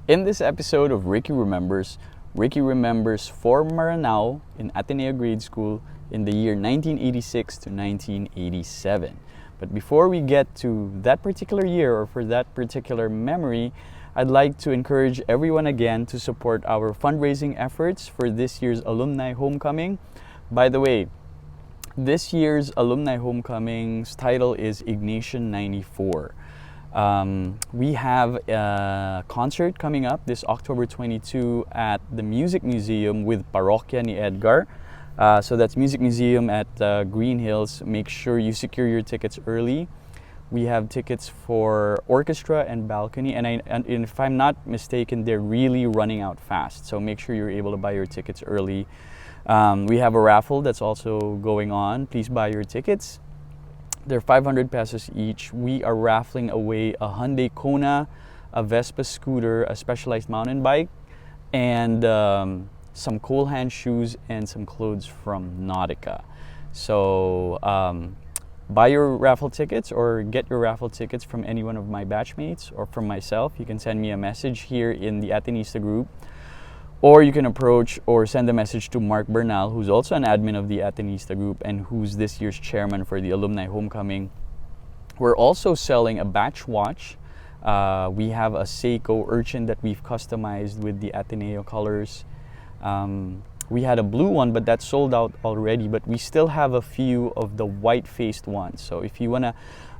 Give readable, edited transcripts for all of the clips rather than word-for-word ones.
In this episode of Ricky remembers 4-Maranaw in Ateneo Grade School in the year 1986 to 1987. But before we get to that particular year or for that particular memory, I'd like to encourage everyone again to support our fundraising efforts for this year's alumni homecoming. By the way, this year's alumni homecoming's title is Ignatian 94. We have a concert coming up this October 22 at the Music Museum with Parokya ni Edgar. So that's Music Museum at Green Hills. Make sure you secure your tickets early. We have tickets for orchestra and balcony, and if I'm not mistaken, they're really running out fast. So make sure you're able to buy your tickets early. We have a raffle that's also going on. Please buy your tickets. They're 500 pesos each. We are raffling away a Hyundai Kona, a Vespa scooter, a Specialized mountain bike, and some cool hand shoes and some clothes from Nautica. So buy your raffle tickets or get your raffle tickets from any one of my batchmates or from myself. You can send me a message here in the Atenista group, or you can approach or send a message to Mark Bernal, who's also an admin of the Atenista group and who's this year's chairman for the alumni homecoming. We're also selling a batch watch. We have a Seiko Urchin that we've customized with the Ateneo colors. We had a blue one, but that's sold out already, but we still have a few of the white-faced ones. So if you want to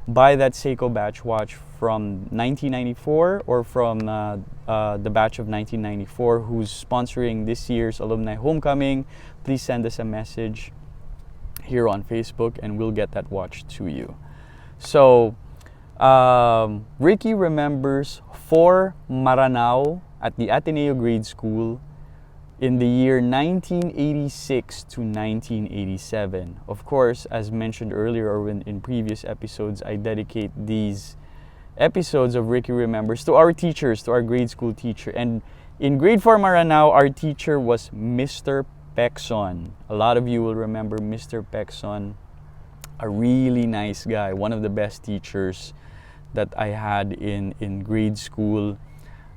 buy that Seiko batch watch from 1994 or from the batch of 1994 who's sponsoring this year's alumni homecoming, please send us a message here on Facebook and we'll get that watch to you. So Ricky remembers 4-Maranaw at the Ateneo Grade School in the year 1986 to 1987. Of course, as mentioned earlier or in previous episodes, I dedicate these episodes of Ricky Remembers to our teachers, to our grade school teacher. And in grade 4-Maranaw, our teacher was Mr. Pexon. A lot of you will remember Mr. Pexon, a really nice guy, one of the best teachers that I had in grade school.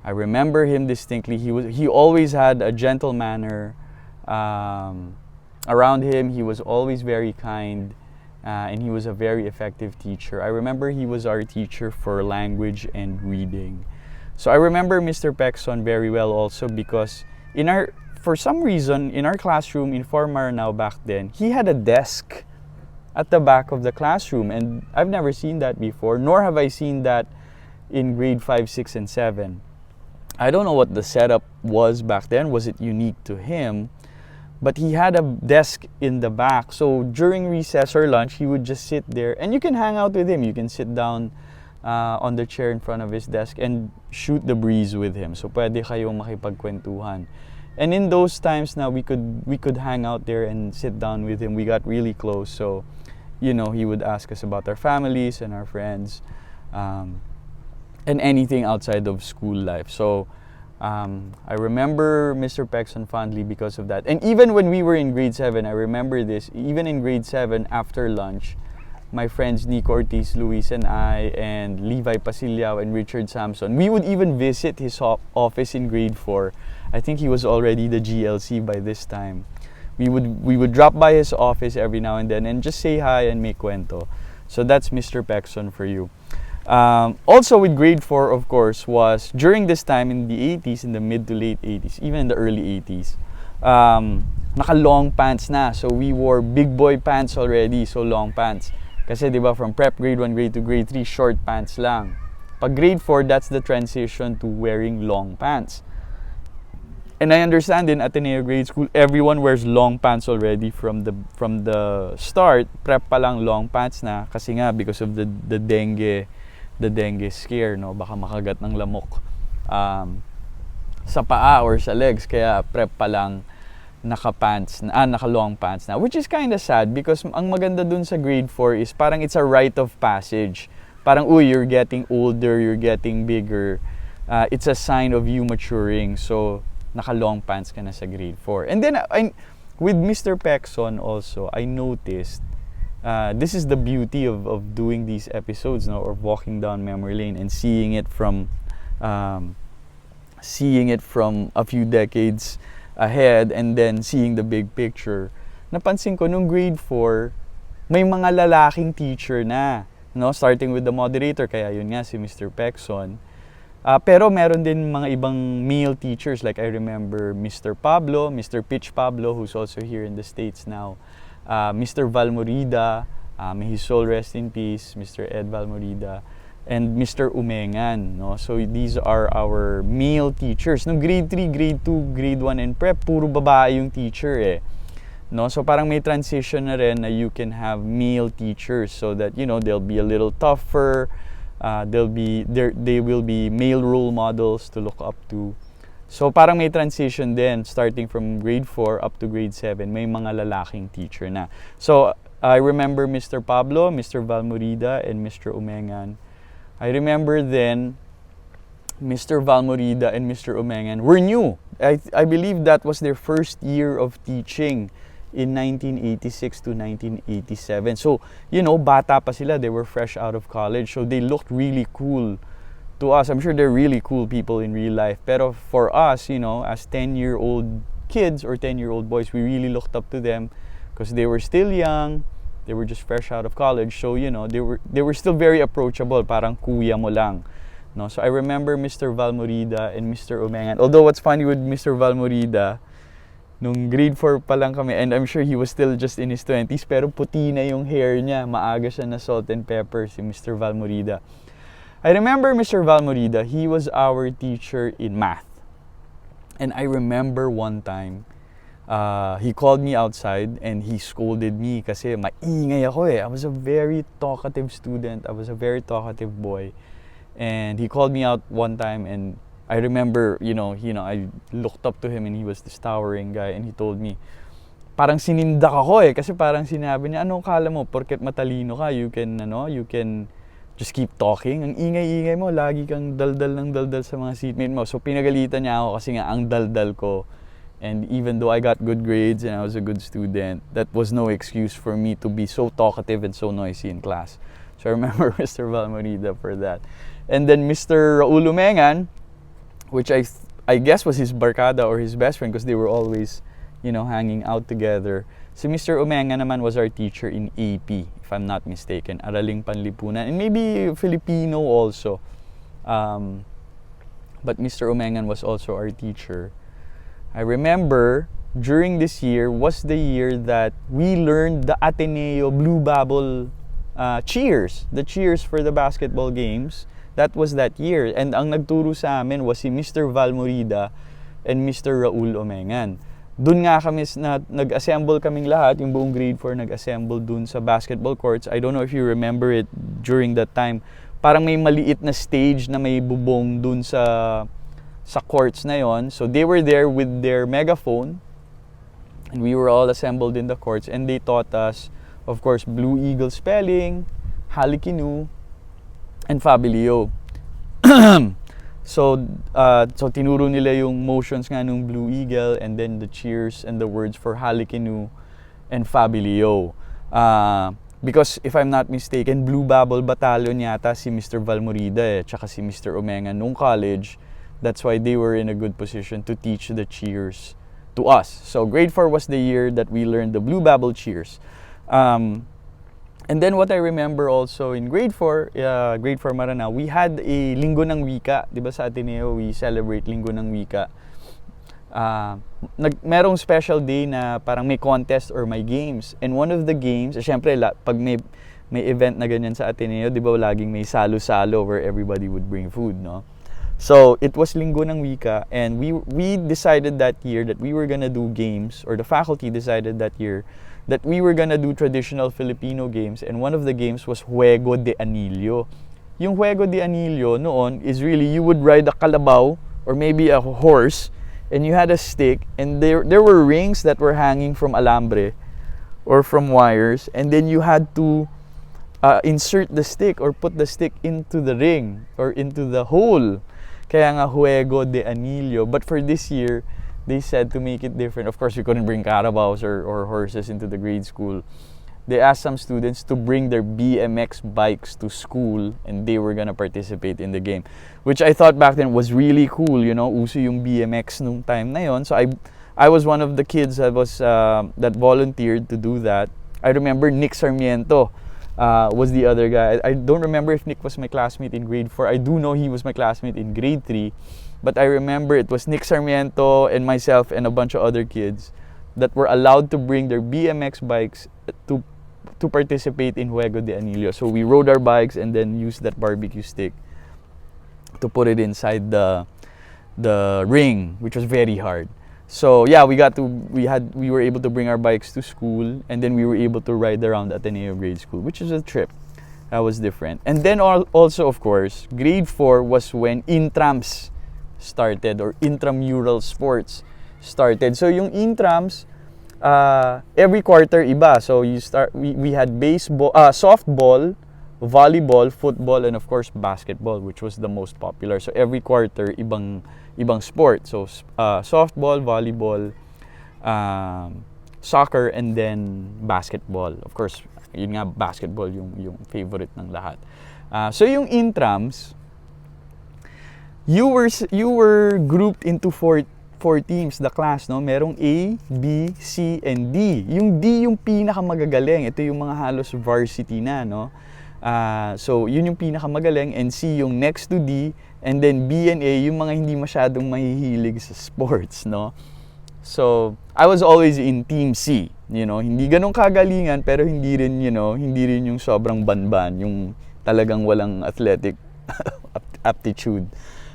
I remember him distinctly. He always had a gentle manner around him. He was always very kind, and he was a very effective teacher. I remember he was our teacher for language and reading. So I remember Mr. Pexon very well also because for some reason in our classroom in 4-Maranaw back then, he had a desk at the back of the classroom, and I've never seen that before, nor have I seen that in grade 5, 6, and 7. I don't know what the setup was back then. Was it unique to him? But he had a desk in the back. So during recess or lunch, he would just sit there. And you can hang out with him. You can sit down on the chair in front of his desk and shoot the breeze with him. So pwede kayong makipagkwentuhan. And in those times now, we could hang out there and sit down with him. We got really close. So, he would ask us about our families and our friends. And anything outside of school life. So I remember Mr. Pexon fondly because of that. And even when we were in grade 7, I remember this, even in grade 7 after lunch, my friends Nico Ortiz, Luis, and I, and Levi Pasilyao and Richard Samson, we would even visit his office in grade 4. I think he was already the GLC by this time. We would drop by his office every now and then and just say hi and make kwento. So that's Mr. Pexon for you. Also with grade 4, of course, was during this time in the 80s, in the mid to late 80s, even in the early 80s, naka-long pants na. So we wore big boy pants already, so long pants. Kasi diba from prep grade 1, grade 2, grade 3, short pants lang. Pag grade 4, that's the transition to wearing long pants. And I understand in Ateneo Grade School, everyone wears long pants already from the start. Prep pa lang long pants na kasi nga because of the dengue scare, no? Baka makagat ng lamok sa paa or sa legs, kaya prep pa lang naka-long pants na, which is kind of sad because ang maganda dun sa grade 4 is parang it's a rite of passage. Parang, you're getting older, you're getting bigger. It's a sign of you maturing. So, naka-long pants ka na sa grade 4. And then, with Mr. Pexon also, I noticed this is the beauty of doing these episodes, no, or walking down memory lane and seeing it from seeing it from a few decades ahead and then seeing the big picture, napansin ko nung grade 4, may mga lalaking teacher na, no? Starting with the moderator, kaya yun nga si Mr. Pexon. Pero meron din mga ibang male teachers, like I remember Mr. Pablo, Mr. Pitch Pablo, who's also here in the States now, Mr. Valmorida, may his soul rest in peace, Mr. Ed Valmorida, and Mr. Umengan, no? So these are our male teachers. Nung grade 3, grade 2, grade 1, and prep, puro babae yung teacher eh. No? So parang may transition na rin na you can have male teachers so that, you know, they'll be a little tougher, they will be male role models to look up to. So parang may transition din starting from grade 4 up to grade 7, may mga lalaking teacher na. So I remember Mr. Pablo, Mr. Valmorida, and Mr. Umengan. I remember then Mr. Valmorida and Mr. Umengan were new. I believe that was their first year of teaching in 1986 to 1987. So, you know, bata pa sila. They were fresh out of college. So they looked really cool to us. I'm sure they're really cool people in real life. Pero for us, you know, as 10-year-old kids or 10-year-old boys, we really looked up to them because they were still young. They were just fresh out of college. So, you know, they were still very approachable. Parang kuya mo lang. No? So I remember Mr. Valmorida and Mr. Umengan. Although what's funny with Mr. Valmorida, nung grade 4 pa lang kami, and I'm sure he was still just in his 20s, pero puti na yung hair niya. Maaga siya na salt and pepper, si Mr. Valmorida. I remember Mr. Valmorida, he was our teacher in math. And I remember one time, he called me outside and he scolded me kasi maingay ako eh. I was a very talkative student. I was a very talkative boy. And he called me out one time and I remember, you know, I looked up to him and he was this towering guy and he told me, parang sinindak ako eh, kasi parang sinabi niya, ano kala mo, porket matalino ka, you can just keep talking. Ang ingay-ingay mo, lagi kang daldal ng daldal sa mga seatmate mo. So pinagalitan niya ako kasi nga ang daldal ko. And even though I got good grades and I was a good student, that was no excuse for me to be so talkative and so noisy in class. So I remember Mr. Valmorida for that. And then Mr. Raul Umengan, which I guess was his barkada or his best friend because they were always, you know, hanging out together. Si Mr. Umengan naman was our teacher in AP, if I'm not mistaken, Araling Panlipunan, and maybe Filipino also. But Mr. Umengan was also our teacher. I remember during this year was the year that we learned the Ateneo Blue Bubble cheers, the cheers for the basketball games. That was that year. And ang nagturo sa amin was si Mr. Valmorida and Mr. Raul Umengan. Doon nga kami, nag-assemble kaming lahat, yung buong grade 4 nag-assemble doon sa basketball courts. I don't know if you remember it during that time. Parang may maliit na stage na may bubong doon sa courts na yon. So they were there with their megaphone and we were all assembled in the courts and they taught us, of course, Blue Eagle spelling, Halikinu, and Fabilio. So tinuro nila yung motions nga nung Blue Eagle and then the cheers and the words for Halikinu and Fabilio. Because if I'm not mistaken, Blue Bubble Battalion yata si Mr. Valmorida tsaka si Mr. Umengan nung college. That's why they were in a good position to teach the cheers to us. So grade 4 was the year that we learned the Blue Bubble cheers. And then what I remember also in grade 4 Maranaw, we had a Linggo ng Wika. Diba sa Ateneo, we celebrate Linggo ng Wika. Merong special day na parang may contest or may games. And one of the games, syempre, pag may event na ganyan sa Ateneo, diba laging may salo-salo where everybody would bring food, no? So it was Linggo ng Wika and we decided that year that we were gonna do games, or the faculty decided that year that we were gonna do traditional Filipino games, and one of the games was Juego de Anillo. Yung Juego de Anillo noon is really you would ride a kalabaw or maybe a horse and you had a stick and there were rings that were hanging from alambre or from wires, and then you had to insert the stick or put the stick into the ring or into the hole. Kaya nga Juego de Anillo. But for this year, they said to make it different. Of course, we couldn't bring carabaos or horses into the grade school. they asked some students to bring their BMX bikes to school and they were gonna participate in the game. Which I thought back then was really cool, you know, uso yung BMX nung time na yon. So I was one of the kids that was that volunteered to do that. I remember Nick Sarmiento was the other guy. I don't remember if Nick was my classmate in grade 4. I do know he was my classmate in grade 3. But I remember it was Nick Sarmiento and myself and a bunch of other kids that were allowed to bring their BMX bikes to participate in Juego de Anillo. So we rode our bikes and then used that barbecue stick to put it inside the ring, which was very hard. So yeah, we were able to bring our bikes to school, and then we were able to ride around Ateneo Grade School, which is a trip. That was different. And then also, of course, grade 4 was when intrams started, or intramural sports started. So yung intrams, every quarter iba. So we had baseball, softball, volleyball, football, and of course basketball, which was the most popular. So every quarter ibang sport. So softball, volleyball, soccer, and then basketball. Of course, yun nga, basketball yung favorite ng lahat. So yung intrams, you were grouped into four teams, the class, no? Merong A, B, C, and D. Yung D yung pinakamagagaling. Ito yung mga halos varsity na, no? So, yun yung pinakamagaling, and C yung next to D, and then B and A yung mga hindi masyadong mahihilig sa sports, no? So, I was always in Team C, you know? Hindi ganun kagalingan, pero hindi rin yung sobrang banban, yung talagang walang athletic aptitude.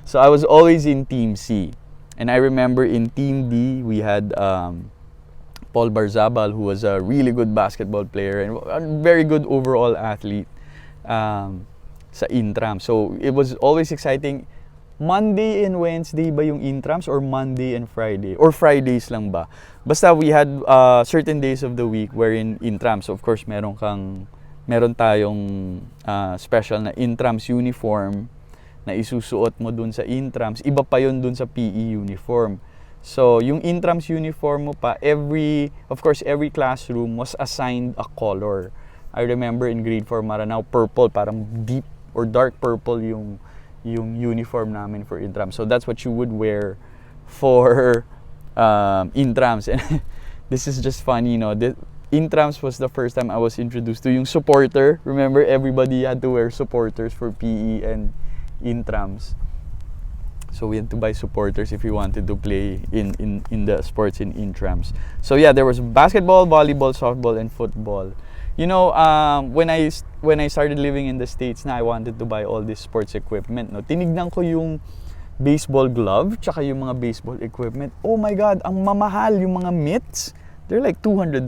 So, I was always in Team C. And I remember in Team D, we had Paul Barzabal, who was a really good basketball player and a very good overall athlete sa intram. So it was always exciting. Monday and Wednesday ba yung intrams, or Monday and Friday? Or Fridays lang ba? Basta we had certain days of the week wherein intrams. So of course, meron tayong special na intrams uniform na isusuot mo dun sa intrams. Iba pa yun dun sa PE uniform. So, yung intrams uniform mo pa, every classroom was assigned a color. I remember in grade 4 Maranao, purple, parang deep or dark purple yung uniform namin for intrams. So, that's what you would wear for intrams. And this is just funny, you know. Intrams was the first time I was introduced to yung supporter. Remember, everybody had to wear supporters for PE and intrams. So we had to buy supporters if we wanted to play in the sports in intrams. So yeah, there was basketball, volleyball, softball, and football. You know, when I started living in the States na, I wanted to buy all this sports equipment. No? Tinignan ko yung baseball glove, tsaka yung mga baseball equipment. Oh my God, ang mamahal yung mga mitts. They're like $200.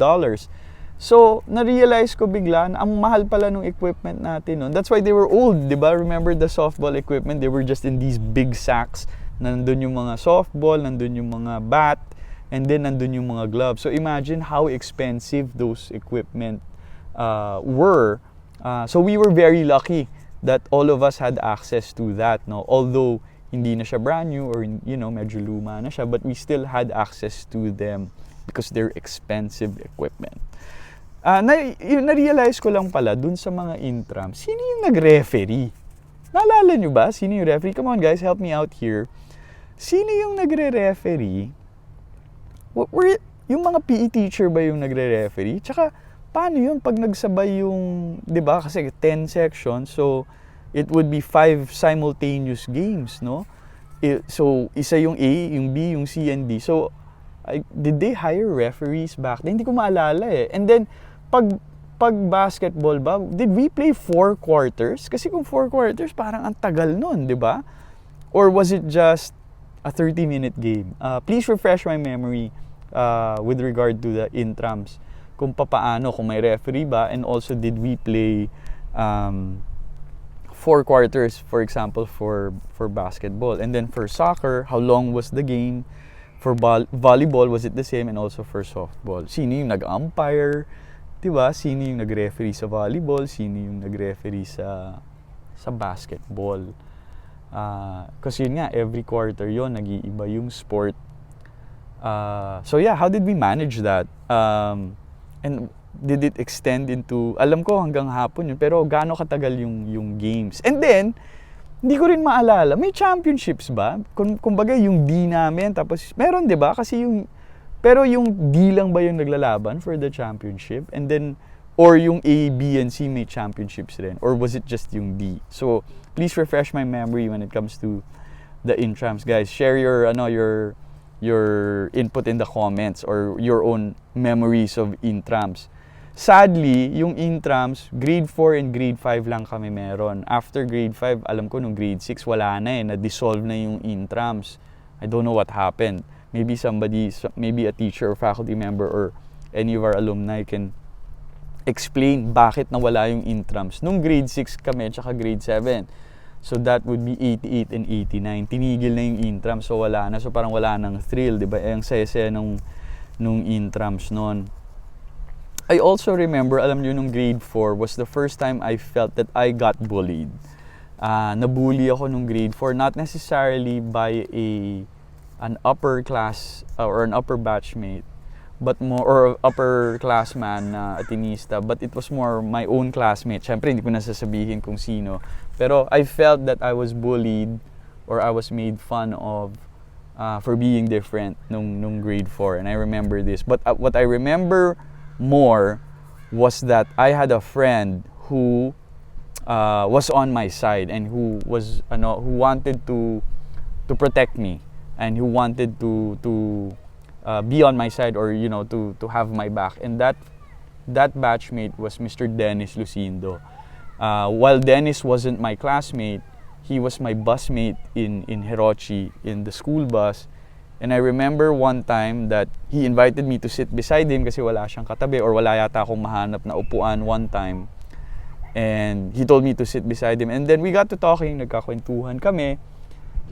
So, na-realize ko bigla na ang mahal pala ng equipment natin. No? That's why they were old, di ba? Remember the softball equipment? They were just in these big sacks. Nandun yung mga softball, nandun yung mga bat, and then nandun yung mga gloves. So, imagine how expensive those equipment were. So, we were very lucky that all of us had access to that. No? Although, hindi na siya brand new or, you know, medyo luma na siya, but we still had access to them because they're expensive equipment. Na-realize ko lang pala dun sa mga intrams, sino yung nag-referee? Naalala nyo ba? Sino yung referee? Come on guys, help me out here. Sino yung nagre-referee? Yung mga PE teacher ba yung nagre-referee? Tsaka, paano yun pag nagsabay yung, di ba? Kasi 10 sections, so it would be 5 simultaneous games, no? So, isa yung A, yung B, yung C, and D. So, did they hire referees back then? Hindi ko maalala eh. And then, pag basketball ba, did we play 4 quarters? Kasi kung 4 quarters, parang ang tagal nun, di ba? Or was it just a 30-minute game? Please refresh my memory with regard to the intrams. Kung papaano, kung may referee ba, and also did we play 4 quarters, for example, for basketball? And then for soccer, how long was the game? For volleyball, was it the same? And also for softball, sino yung nag-umpire? Diba? Sino yung nag-referee sa volleyball? Sino yung nag-referee sa basketball? Kasi yun nga, every quarter yon nag-iiba yung sport. So yeah, how did we manage that? And did it extend into, alam ko hanggang hapon yun, pero gaano katagal yung games. And then, hindi ko rin maalala, may championships ba? Kumbaga yung D namin, tapos meron 'di ba? Kasi pero yung D lang ba yung naglalaban for the championship? And then, or yung A, B, and C may championships rin? Or was it just yung D? So, please refresh my memory when it comes to the intrams, guys. Share your input in the comments or your own memories of intrams. Sadly, yung intrams, grade 4 and grade 5 lang kami meron. After grade 5, alam ko nung grade 6, wala na na-dissolve na yung intrams. I don't know what happened. Maybe maybe a teacher or faculty member or any of our alumni can explain bakit nawala yung intrams. Nung grade 6 kami, tsaka grade 7. So that would be 88 and 89. Tinigil na yung intrams, so wala na. So parang wala nang thrill, di ba? Ang saya-saya nung intrams nun. I also remember, alam nyo, nung grade 4 was the first time I felt that I got bullied. Nabully ako nung grade 4, not necessarily by an upper class or an upper batchmate, but more, or upper classman na Atenista, but it was more my own classmate. Siyempre, hindi ko nasasabihin kung sino. Pero I felt that I was bullied or I was made fun of for being different nung grade 4. And I remember this. But what I remember more was that I had a friend who was on my side and who wanted to protect me and who wanted to be on my side, or to have my back. And that batchmate was Mr. Dennis Lucindo. While Dennis wasn't my classmate, he was my busmate in Hirochi in the school bus. And I remember one time that he invited me to sit beside him kasi wala siyang katabi or wala yata akong mahanap na upuan one time. And he told me to sit beside him. And then we got to talking, nagkakwentuhan kami.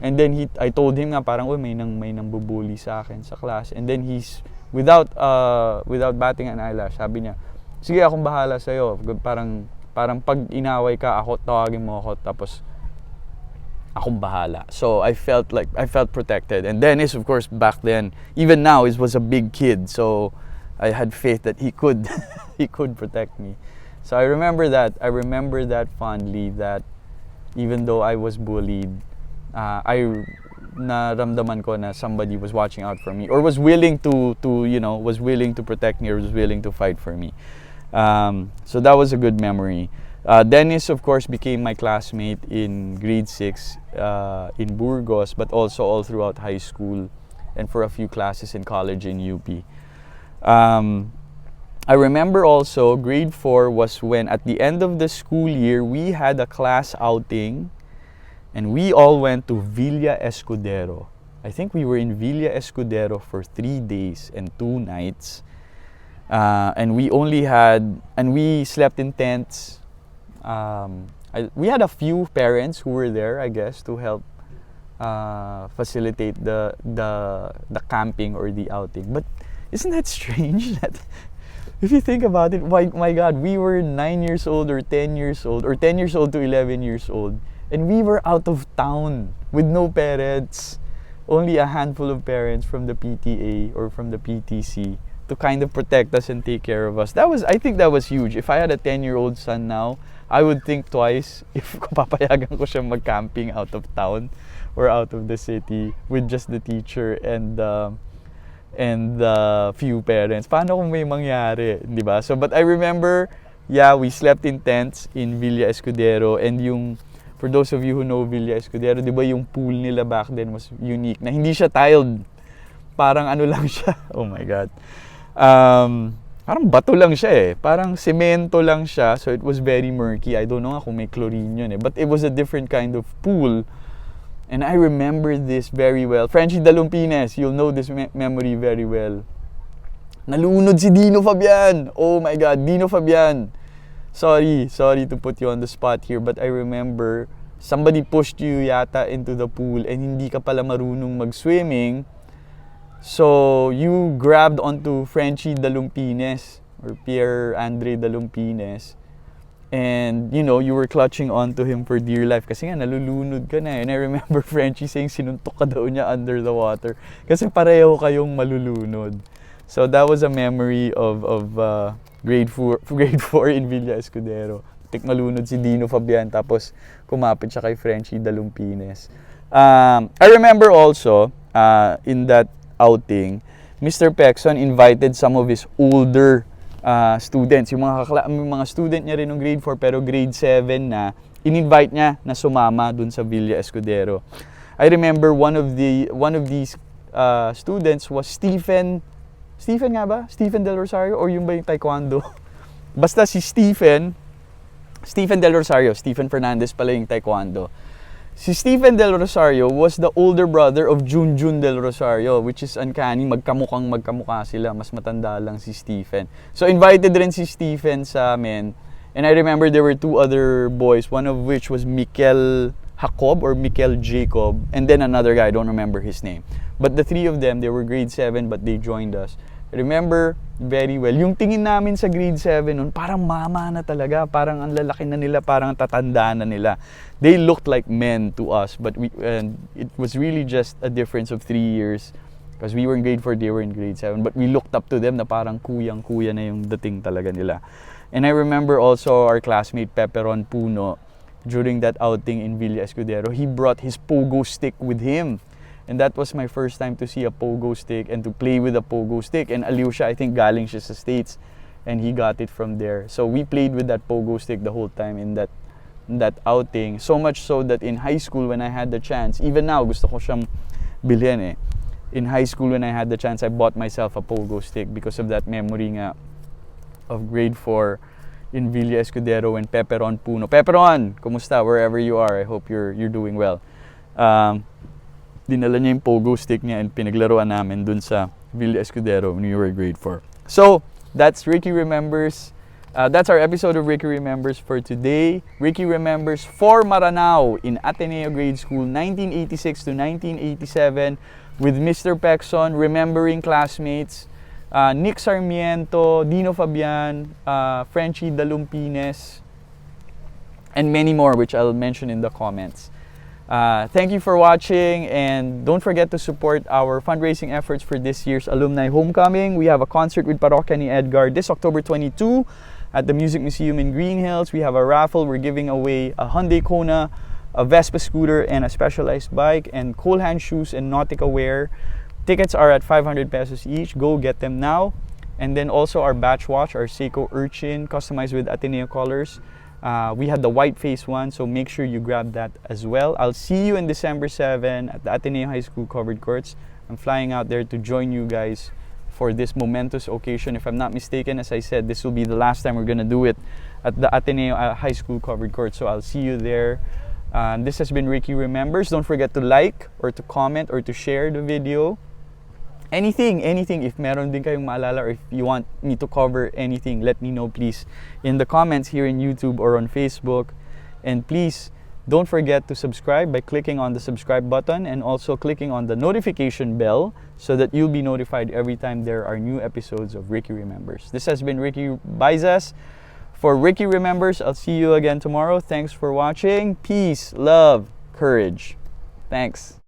And then I told him nga parang may nang bubuli sa akin sa class. And then he's without batting an eyelash, sabi niya, "Sige, akong bahala sa iyo. Parang pag inaway ka, tawagin mo ako, tapos akong bahala." So I felt protected. And Dennis, of course, back then, even now, was a big kid. So I had faith that he could he could protect me. So I remember that fondly, that even though I was bullied, naramdaman ko na somebody was watching out for me or was willing to protect me or was willing to fight for me. So that was a good memory. Dennis, of course, became my classmate in grade 6 in Burgos, but also all throughout high school and for a few classes in college in UP. I remember also grade 4 was when at the end of the school year we had a class outing and we all went to Villa Escudero. I think we were in Villa Escudero for 3 days and 2 nights. And we slept in tents. We had a few parents who were there, I guess, to help facilitate the camping or the outing. But isn't that strange that if you think about it, my God, we were 9 years old or 10 years old or 10 years old to 11 years old, and we were out of town with no parents, only a handful of parents from the PTA or from the PTC to kind of protect us and take care of us. I think that was huge. If I had a 10-year-old son now, I would think twice if papayagan ko siya mag-camping out of town or out of the city with just the teacher and few parents. Paano kung may mangyari, di ba? So, but I remember, we slept in tents in Villa Escudero, and for those of you who know Villa Escudero, di ba yung pool nila back then was unique, na hindi siya tiled. Parang ano lang siya. Oh my God. Parang bato lang siya eh. Parang semento lang siya. So it was very murky. I don't know kung may chlorine yun eh. But it was a different kind of pool. And I remember this very well. Frenchie Dalumpines, you'll know this memory very well. Nalunod si Dino Fabian. Oh my God, Dino Fabian. Sorry to put you on the spot here, but I remember somebody pushed you yata into the pool and hindi ka pala marunong mag-swimming. So you grabbed onto Frenchie Dalumpines or Pierre Andre Dalumpines. And, you were clutching onto him for dear life kasi nga nalulunod ka na eh. And I remember Frenchie saying sinuntok ka daw niya under the water kasi pareho kayong malulunod. So that was a memory of grade 4 in Villa Escudero. Malunod si Dino Fabian, tapos kumapit siya kay Frenchie Dalumpines. I remember also, in that outing, Mr. Pexon invited some of his older students, yung mga student niya rin ng grade 4 pero grade 7 na, in-invite niya na sumama dun sa Villa Escudero. I remember one of these students was Stephen nga ba? Stephen Del Rosario, or yung ba yung taekwondo? Basta si Stephen Del Rosario, Stephen Fernandez pala yung taekwondo. Si Stephen Del Rosario was the older brother of Junjun Del Rosario, which is uncanny, magkamukha sila, mas matanda lang si Stephen. So invited rin si Stephen sa amin, and I remember there were 2 other boys, one of which was Mikel Jacob or Mikel Jacob, and then another guy, I don't remember his name. But the 3 of them, they were grade 7 but they joined us. I remember very well, yung tingin namin sa grade 7 nun, parang mama na talaga, parang ang lalaki na nila, parang tatanda na nila. They looked like men to us, but it was really just a difference of 3 years. Because we were in grade 4, they were in grade 7. But we looked up to them na parang kuyang-kuya na yung dating talaga nila. And I remember also our classmate Pepperon Puno, during that outing in Villa Escudero, he brought his pogo stick with him. And that was my first time to see a pogo stick and to play with a pogo stick. And Aliusha, I think galing siya sa States, and he got it from there. So we played with that pogo stick the whole time in that outing. So much so that in high school, when I had the chance, even now gusto ko siyang bilhin eh. In high school, when I had the chance, I bought myself a pogo stick because of that memory nga of grade 4 in Villa Escudero when Pepperon Puno. Pepperon, kumusta? Wherever you are, I hope you're doing well. Dinala niya yung pogo stick niya and pinaglaruan namin dun sa Villa Escudero when we were grade 4. So, that's Ricky Remembers. That's our episode of Ricky Remembers for today. Ricky remembers 4-Maranaw in Ateneo Grade School, 1986 to 1987, with Mr. Pexon, remembering classmates, Nick Sarmiento, Dino Fabian, Frenchie Dalumpines, and many more, which I'll mention in the comments. Thank you for watching, and don't forget to support our fundraising efforts for this year's Alumni Homecoming. We have a concert with Parokya ni Edgar this October 22 at the Music Museum in Green Hills. We have a raffle. We're giving away a Hyundai Kona, a Vespa scooter, and a Specialized bike, and Cool Hand shoes and Nautica wear. Tickets are at 500 pesos each. Go get them now. And then also our batch watch, our Seiko Urchin, customized with Ateneo colors. We had the white face one, so make sure you grab that as well. I'll see you in December 7 at the Ateneo High School covered courts. I'm flying out there to join you guys for this momentous occasion. If I'm not mistaken, as I said, this will be the last time we're gonna do it at the Ateneo High School covered courts. So I'll see you there. This has been Ricky Remembers. Don't forget to like or to comment or to share the video. Anything, if meron din kayong maalala or if you want me to cover anything, let me know please in the comments here in YouTube or on Facebook. And please don't forget to subscribe by clicking on the subscribe button and also clicking on the notification bell so that you'll be notified every time there are new episodes of Ricky Remembers. This has been Ricky Baizas for Ricky Remembers. I'll see you again tomorrow. Thanks for watching. Peace, love, courage. Thanks.